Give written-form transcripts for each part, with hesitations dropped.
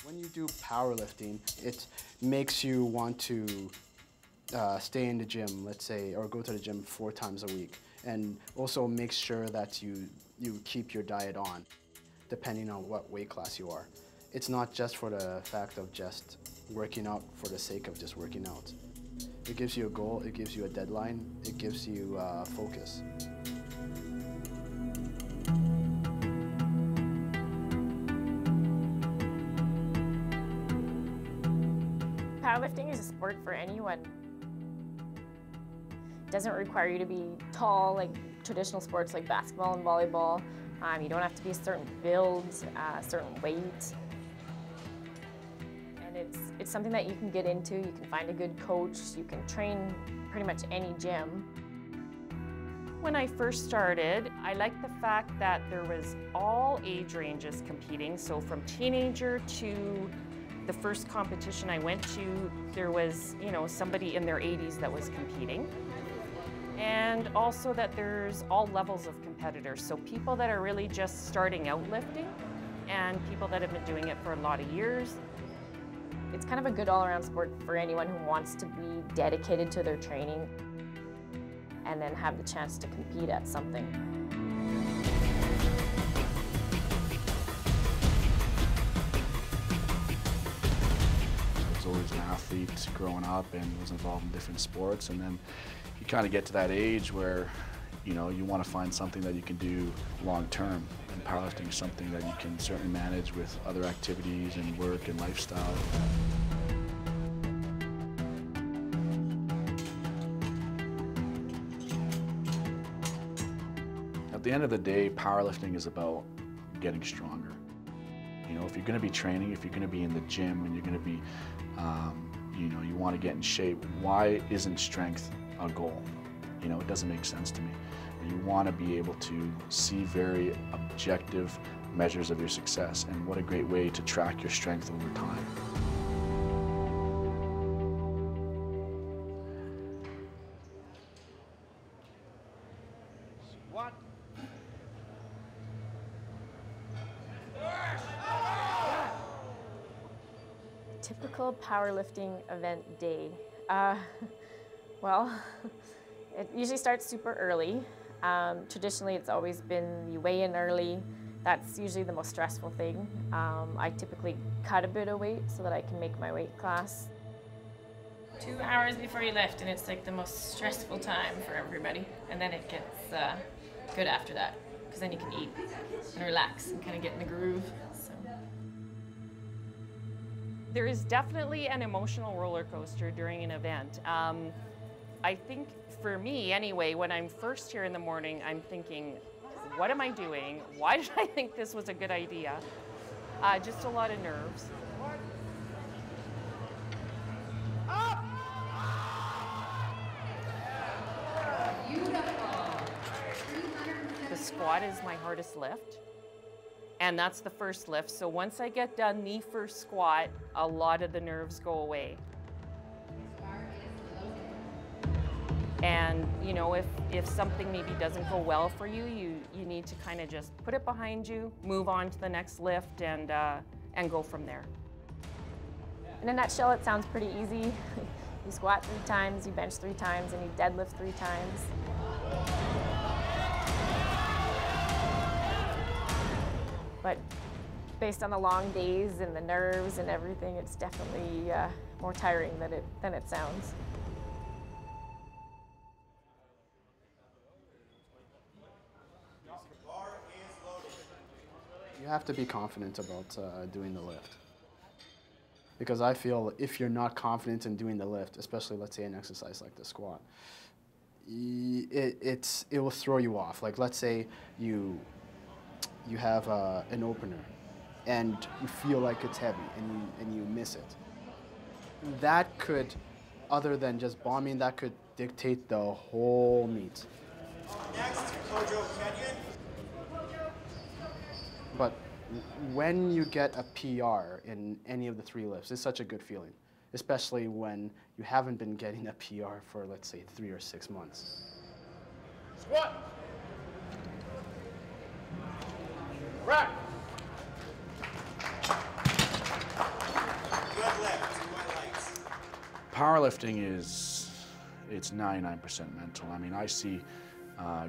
When you do powerlifting, it makes you want to stay in the gym, let's say, or go to the gym 4 times a week, and also make sure that you keep your diet on, depending on what weight class you are. It's not just for the fact of just working out for the sake of just working out. It gives you a goal, it gives you a deadline, it gives you focus. Powerlifting is a sport for anyone. It doesn't require you to be tall like traditional sports like basketball and volleyball. You don't have to be a certain build, a certain weight. And it's something that you can get into. You can find a good coach. You can train pretty much any gym. When I first started, I liked the fact that there was all age ranges competing. So from teenager to the first competition I went to, there was, somebody in their 80s that was competing. And also that there's all levels of competitors. So people that are really just starting out lifting and people that have been doing it for a lot of years. It's kind of a good all-around sport for anyone who wants to be dedicated to their training and then have the chance to compete at something. Always an athlete growing up and was involved in different sports, and then you kind of get to that age where you want to find something that you can do long term, and powerlifting is something that you can certainly manage with other activities and work and lifestyle. At the end of the day, powerlifting is about getting stronger. If you're going to be training, if you're going to be in the gym, and you're going to be, you want to get in shape, why isn't strength a goal? It doesn't make sense to me. You want to be able to see very objective measures of your success, and what a great way to track your strength over time. Squat. Typical powerlifting event day. Well, it usually starts super early. Traditionally, it's always been you weigh in early. That's usually the most stressful thing. I typically cut a bit of weight so that I can make my weight class. 2 hours before you lift, and it's like the most stressful time for everybody. And then it gets good after that, because then you can eat and relax and kind of get in the groove. So. There is definitely an emotional roller coaster during an event. I think for me anyway, when I'm first here in the morning, I'm thinking, what am I doing? Why did I think this was a good idea? Just a lot of nerves. The squat is my hardest lift. And that's the first lift. So once I get done the first squat, a lot of the nerves go away. And if something maybe doesn't go well for you, you need to kind of just put it behind you, move on to the next lift, and go from there. In a nutshell, it sounds pretty easy. You squat 3 times, you bench 3 times, and you deadlift 3 times. But based on the long days and the nerves and everything, it's definitely more tiring than it sounds. You have to be confident about doing the lift. Because I feel if you're not confident in doing the lift, especially let's say an exercise like the squat, it will throw you off. Like let's say you have an opener and you feel like it's heavy and you miss it. That could, other than just bombing, that could dictate the whole meet. Next, Kojo Gyennin. But when you get a PR in any of the 3 lifts, it's such a good feeling, especially when you haven't been getting a PR for, let's say, 3 or 6 months. Squat. Rack. Powerlifting it's 99% mental. I mean, I see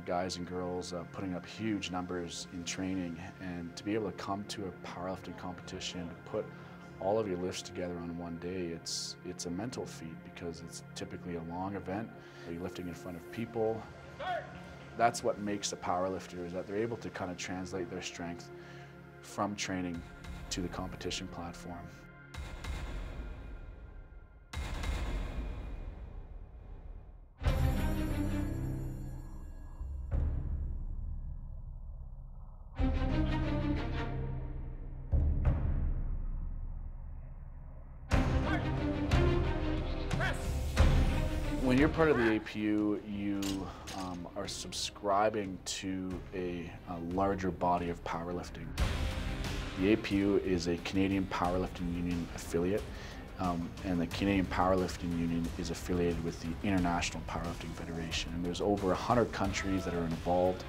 guys and girls putting up huge numbers in training, and to be able to come to a powerlifting competition, to put all of your lifts together on one day, it's a mental feat because it's typically a long event. You're lifting in front of people. That's what makes a powerlifter, is that they're able to kind of translate their strength from training to the competition platform. When you're part of the APU, you are subscribing to a larger body of powerlifting. The APU is a Canadian Powerlifting Union affiliate, and the Canadian Powerlifting Union is affiliated with the International Powerlifting Federation. And there's over 100 countries that are involved.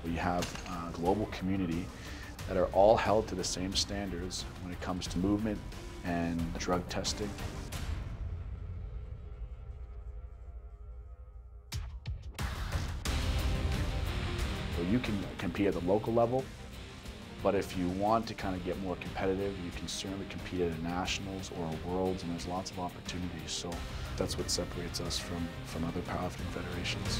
We have a global community that are all held to the same standards when it comes to movement and drug testing. So you can compete at the local level, but if you want to kind of get more competitive, you can certainly compete at a nationals or a worlds, and there's lots of opportunities. So that's what separates us from other powerlifting federations.